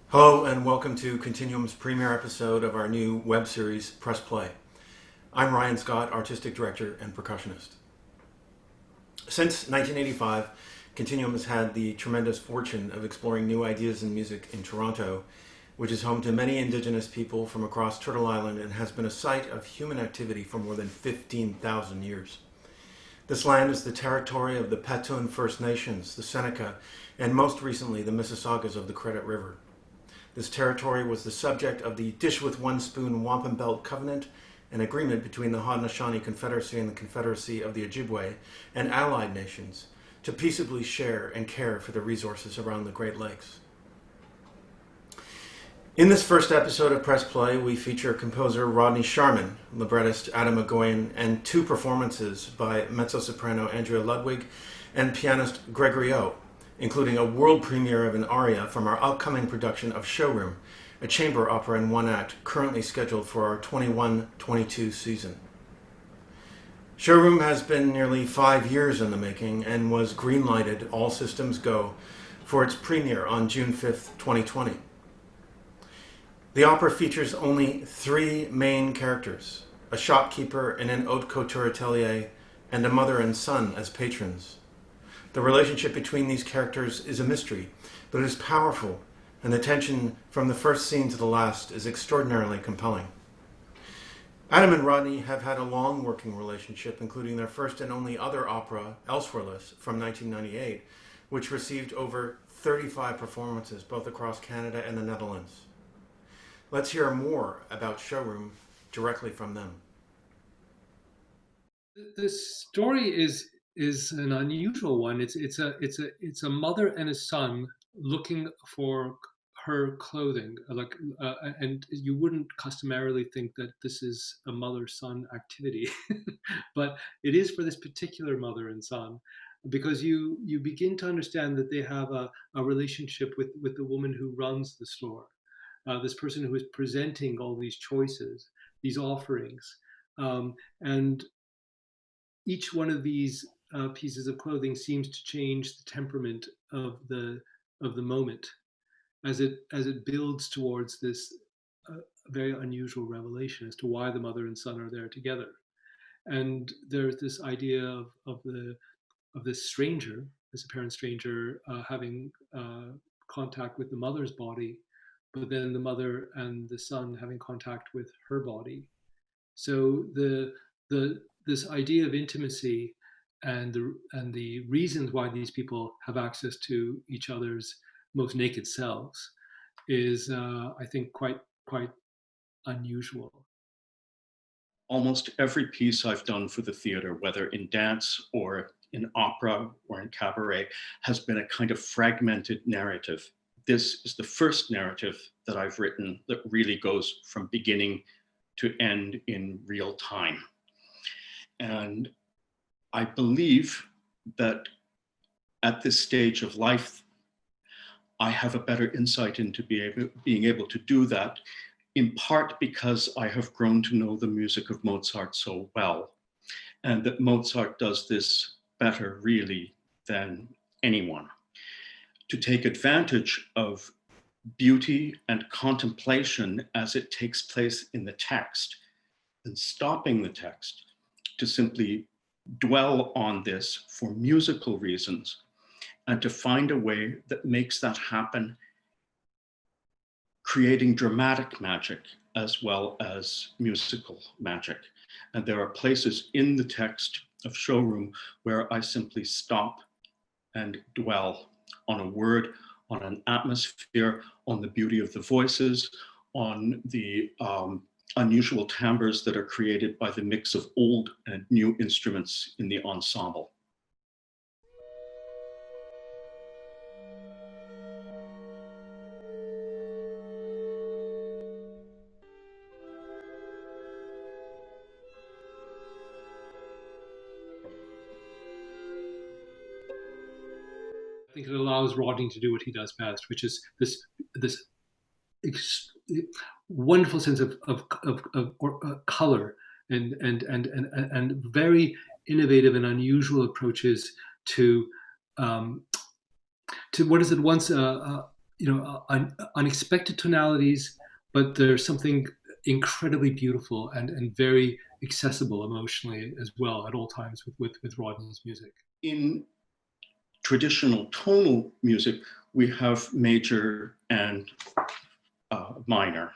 Hello and welcome to Continuum's premiere episode of our new web series, Press Play. I'm Ryan Scott, Artistic Director and Percussionist. Since 1985, Continuum has had the tremendous fortune of exploring new ideas in music in Toronto, which is home to many Indigenous people from across Turtle Island and has been a site of human activity for more than 15,000 years. This land is the territory of the Petun First Nations, the Seneca, and most recently the Mississaugas of the Credit River. This territory was the subject of the Dish with One Spoon Wampum Belt Covenant, an agreement between the Haudenosaunee Confederacy and the Confederacy of the Ojibwe and allied nations to peaceably share and care for the resources around the Great Lakes. In this first episode of Press Play, we feature composer Rodney Sharman, librettist Atom Egoyan, and two performances by mezzo-soprano Andrea Ludwig and pianist Gregory Oh, including a world premiere of an aria from our upcoming production of Showroom, a chamber opera in one act currently scheduled for our 21-22 season. Showroom has been nearly 5 years in the making and was green-lighted, all systems go, for its premiere on June 5th, 2020. The opera features only 3 main characters, a shopkeeper in an haute couture atelier and a mother and son as patrons. The relationship between these characters is a mystery, but it is powerful, and the tension from the first scene to the last is extraordinarily compelling. Atom and Rodney have had a long working relationship, including their first and only other opera, Elsewhereless, from 1998, which received over 35 performances both across Canada and the Netherlands. Let's hear more about Showroom directly from them. This story is an unusual one. It's a mother and a son looking for her clothing, and you wouldn't customarily think that this is a mother-son activity, but it is for this particular mother and son, because you begin to understand that they have a relationship with the woman who runs the store, this person who is presenting all these choices, these offerings, and each one of these pieces of clothing seems to change the temperament of the moment as it builds towards this very unusual revelation as to why the mother and son are there together. And there's this idea of this stranger, this apparent stranger, having contact with the mother's body, but then the mother and the son having contact with her body. So this idea of intimacy and the reasons why these people have access to each other's most naked selves is, I think, quite unusual. Almost every piece I've done for the theater, whether in dance or in opera or in cabaret, has been a kind of fragmented narrative. This is the first narrative that I've written that really goes from beginning to end in real time. And I believe that at this stage of life, I have a better insight into being able to do that, in part because I have grown to know the music of Mozart so well, and that Mozart does this better really than anyone. To take advantage of beauty and contemplation as it takes place in the text, and stopping the text to simply dwell on this for musical reasons, and to find a way that makes that happen, creating dramatic magic as well as musical magic. And there are places in the text of Showroom where I simply stop and dwell on a word, on an atmosphere, on the beauty of the voices, on the unusual timbres that are created by the mix of old and new instruments in the ensemble. I think it allows Rodney to do what he does best, which is this wonderful sense of color and very innovative and unusual approaches to what is at once unexpected tonalities, but there's something incredibly beautiful and very accessible emotionally as well at all times with Rodney's music. In traditional tonal music, we have major and minor.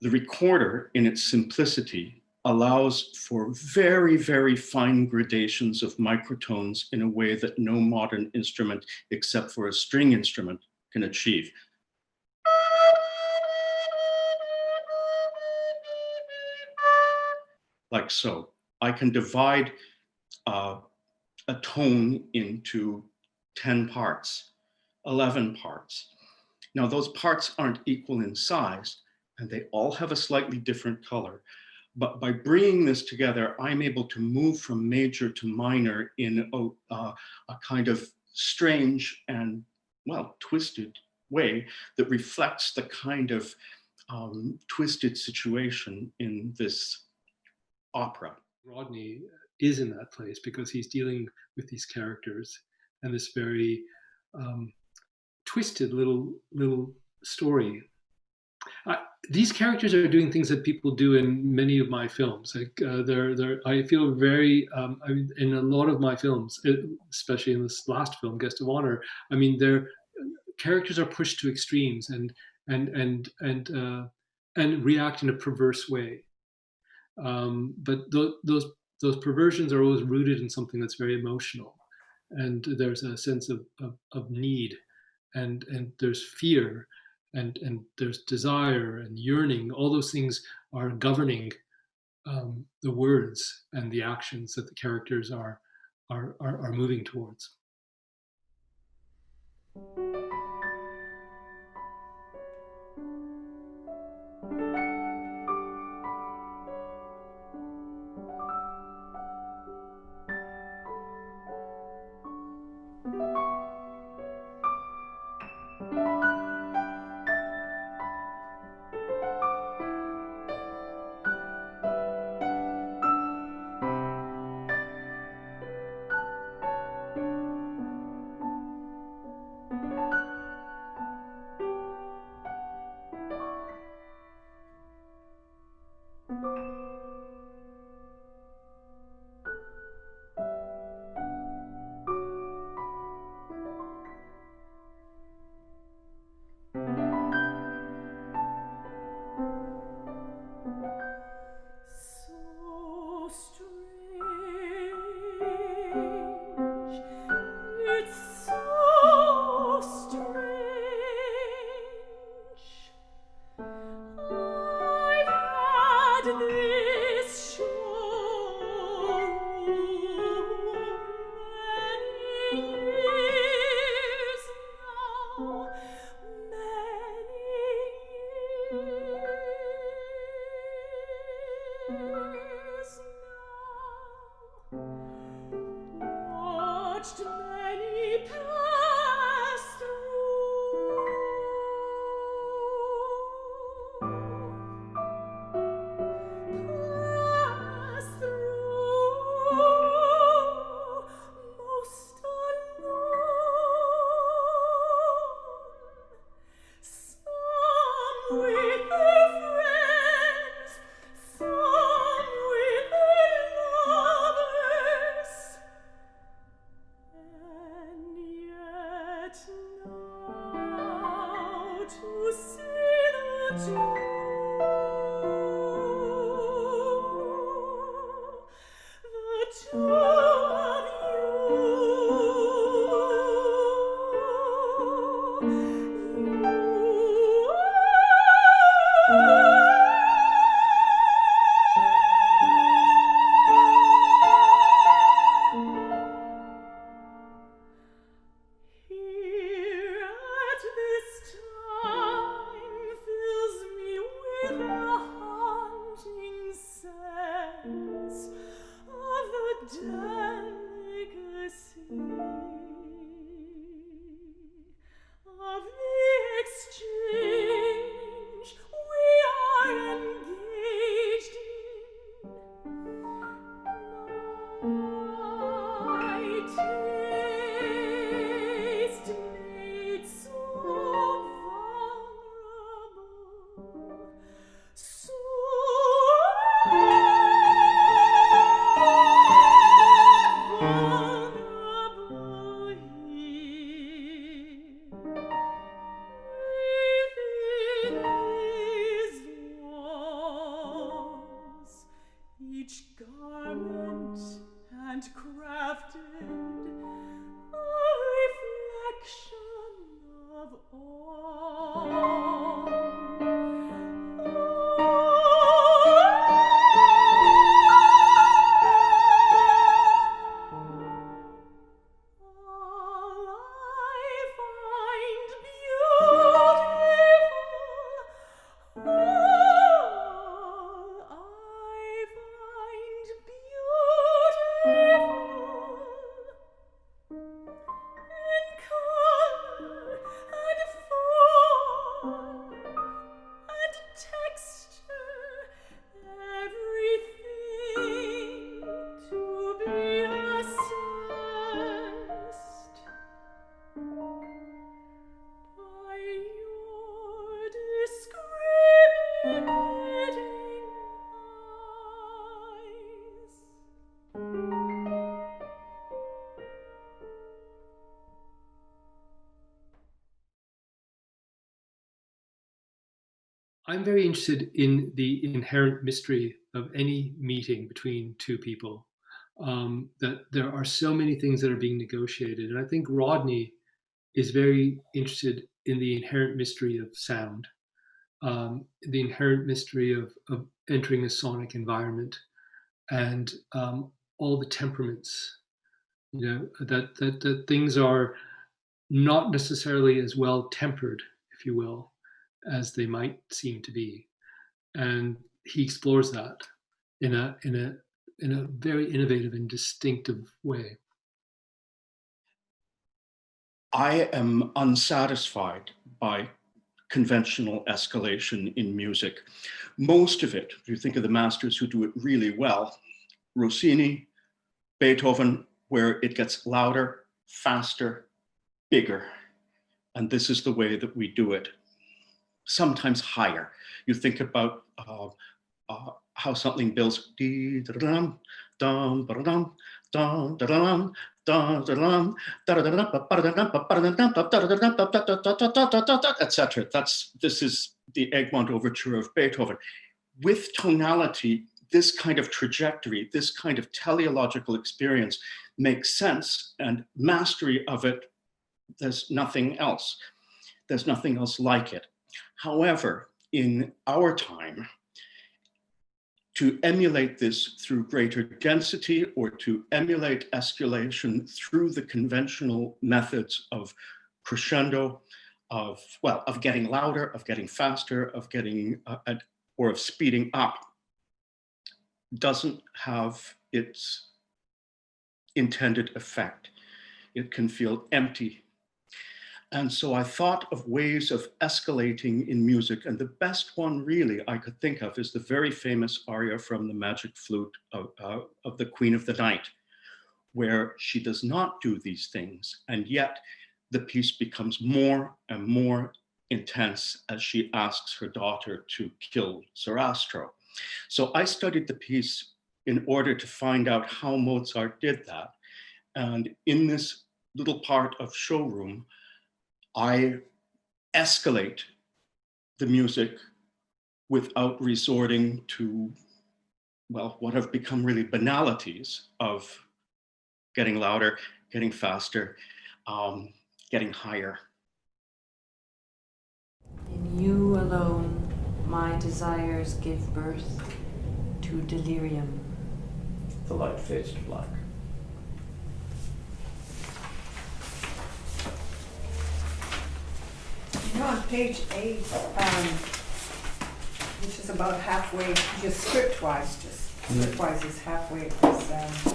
The recorder, in its simplicity, allows for very, very fine gradations of microtones in a way that no modern instrument, except for a string instrument, can achieve. Like so. I can divide a tone into 10 parts, 11 parts. Now, those parts aren't equal in size, and they all have a slightly different color. But by bringing this together, I'm able to move from major to minor in a kind of strange and, well, twisted way that reflects the kind of twisted situation in this opera. Rodney is in that place because he's dealing with these characters and this very twisted little story. These characters are doing things that people do in many of my films. Like I feel very in a lot of my films, especially in this last film, Guest of Honor. I mean, their characters are pushed to extremes and react in a perverse way. But those perversions are always rooted in something that's very emotional, and there's a sense of need, and there's fear, and there's desire and yearning. All those things are governing the words and the actions that the characters are moving towards. Here at this time fills me I'm very interested in the inherent mystery of any meeting between two people. That there are so many things that are being negotiated, and I think Rodney is very interested in the inherent mystery of sound, the inherent mystery of entering a sonic environment, and all the temperaments. You know that things are not necessarily as well tempered, if you will, as they might seem to be, and he explores that in a very innovative and distinctive way. I am unsatisfied by conventional escalation in music. Most of it, if you think of the masters who do it really well, Rossini, Beethoven, where it gets louder, faster, bigger. And this is the way that we do it. Sometimes higher. You think about how something builds, etc. This is the Egmont Overture of Beethoven. With tonality, this kind of trajectory, this kind of teleological experience makes sense, and mastery of it, there's nothing else. There's nothing else like it. However, in our time, to emulate this through greater density or to emulate escalation through the conventional methods of crescendo, of getting louder, of getting faster, of getting, or of speeding up, doesn't have its intended effect. It can feel empty. And so I thought of ways of escalating in music, and the best one really I could think of is the very famous aria from the Magic Flute of the Queen of the Night, where she does not do these things, and yet the piece becomes more and more intense as she asks her daughter to kill Sarastro. So I studied the piece in order to find out how Mozart did that. And in this little part of Showroom, I escalate the music without resorting to, well, what have become really banalities of getting louder, getting faster, getting higher. In you alone, my desires give birth to delirium. The light fades to black. You know, on page 8, which is about halfway, just script-wise is halfway, because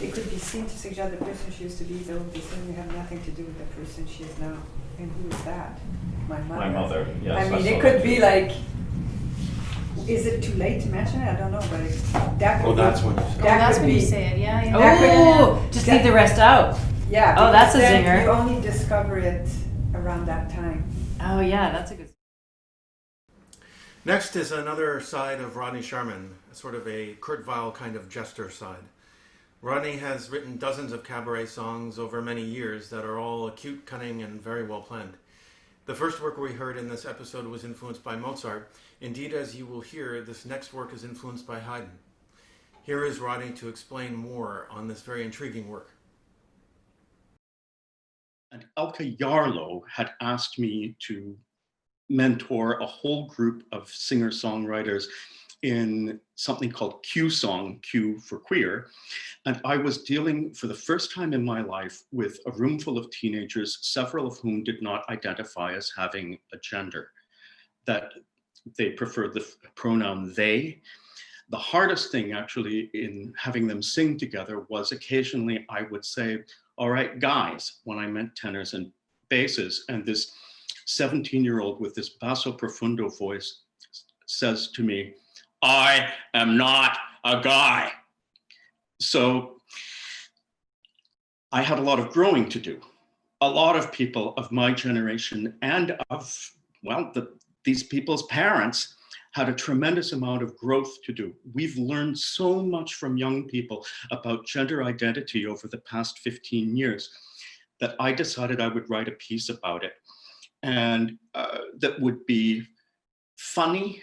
it could be seen to suggest the person she used to be, though they certainly have nothing to do with the person she is now. And who is that? My mother. My mother, yes. I mean, it could be like, is it too late to mention it? I don't know, but that could Oh, be. that's when you say it. That's when you be, say it, yeah. that could- Oh, just leave the rest out. Yeah. Oh, that's a because then zinger. You only discover it around that time. Oh, yeah, that's a good. Next is another side of Rodney Sharman, sort of a Kurt Weill kind of jester side. Rodney has written dozens of cabaret songs over many years that are all acute, cunning, and very well planned. The first work we heard in this episode was influenced by Mozart. Indeed, as you will hear, this next work is influenced by Haydn. Here is Rodney to explain more on this very intriguing work. And Elke Jarlo had asked me to mentor a whole group of singer-songwriters in something called Q Song, Q for queer. And I was dealing for the first time in my life with a room full of teenagers, several of whom did not identify as having a gender, that they preferred the pronoun they. The hardest thing actually in having them sing together was occasionally I would say, all right, guys, when I meant tenors and basses, and this 17-year-old with this basso profundo voice says to me, I am not a guy. So I had a lot of growing to do. A lot of people of my generation and of, well, these people's parents had a tremendous amount of growth to do. We've learned so much from young people about gender identity over the past 15 years that I decided I would write a piece about it. And that would be funny,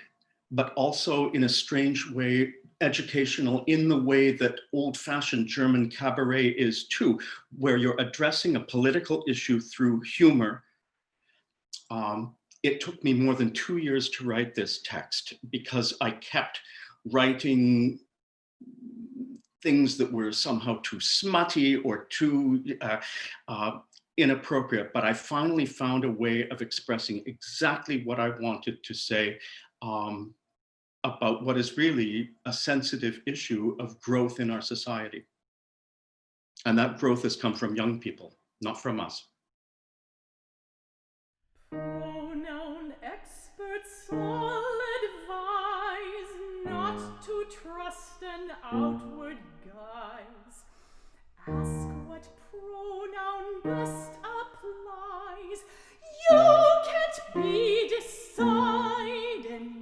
but also in a strange way, educational in the way that old-fashioned German cabaret is too, where you're addressing a political issue through humor. It took me more than 2 years to write this text because I kept writing things that were somehow too smutty or too inappropriate, but I finally found a way of expressing exactly what I wanted to say about what is really a sensitive issue of growth in our society. And that growth has come from young people, not from us. Pronoun experts all advise not to trust an outward guise. Ask what pronoun best applies. You can't be deciding.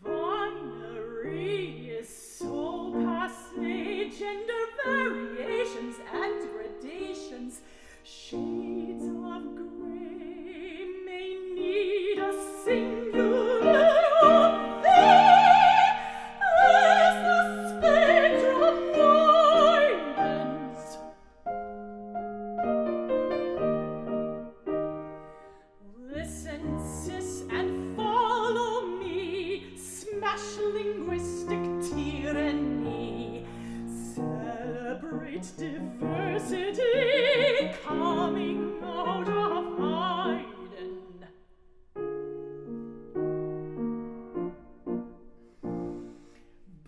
Binary is so passé, gender variations and gradations, shades of gray may need a singular of thee, as the spectrum widens. Listen, sis, and follow me. Smash linguistic tyranny. Celebrate diversity coming out of Haydn.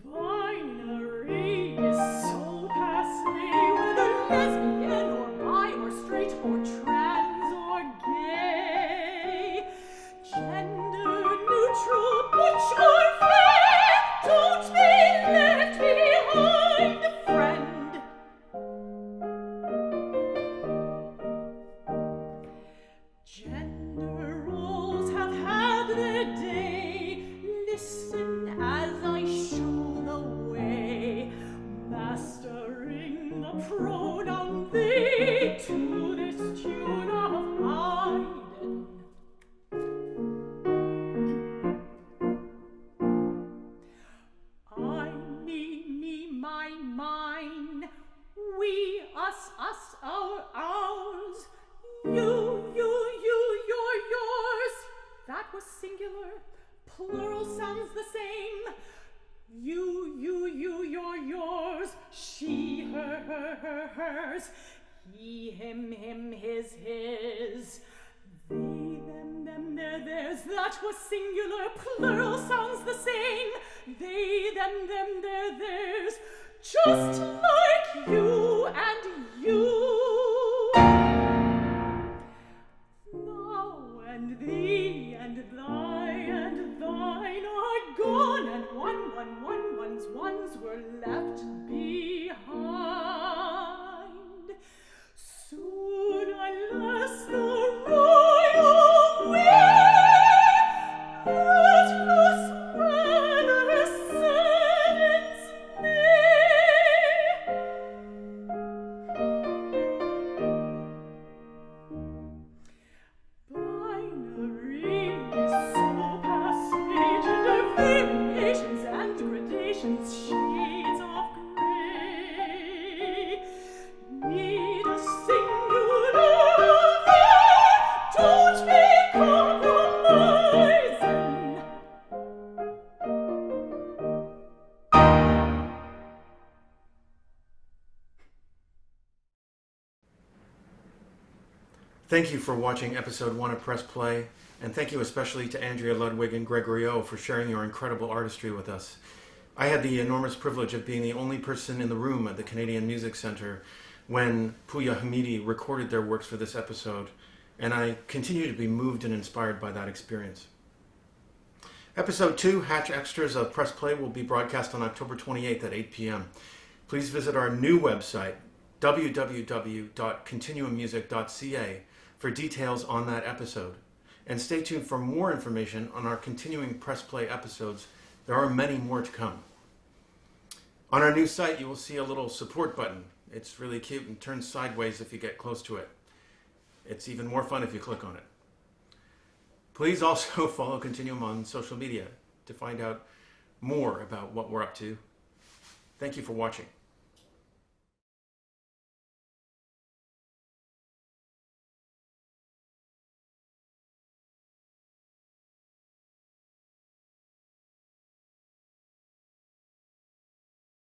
Binary is so passé, whether lesbian or bi or straight or trans or gay. Gender neutral, butch or fair, don't be left behind, friend. Gender roles have had their day. Listen as I show the way, mastering the pronoun they to this tune of Haydn. I, me, mine, we, us, ours, you, yours. That was singular. Plural sounds the same. You, yours. She, her, hers. He, him, his. They, them, theirs. That was singular. Plural sounds the same. They, them, theirs. Just like you and you. Thou and thee and thy and thine are gone, and ones were left behind. Soon unless the royal will let loose rather sentence me. Binary is so passé, gender variations and gradations, shades of gray. Need a singular thing, don't be compromising. Thank you for watching episode 1 of Press Play, and thank you especially to Andrea Ludwig and Gregory Oh for sharing your incredible artistry with us. I had the enormous privilege of being the only person in the room at the Canadian Music Centre when Pouya Hamidi recorded their works for this episode, and I continue to be moved and inspired by that experience. Episode 2, Hatch Extras of Press Play, will be broadcast on October 28th at 8 p.m. Please visit our new website, www.continuummusic.ca, for details on that episode. And stay tuned for more information on our continuing Press Play episodes. There are many more to come. On our new site, you will see a little support button. It's really cute and turns sideways if you get close to it. It's even more fun if you click on it. Please also follow Continuum on social media to find out more about what we're up to. Thank you for watching.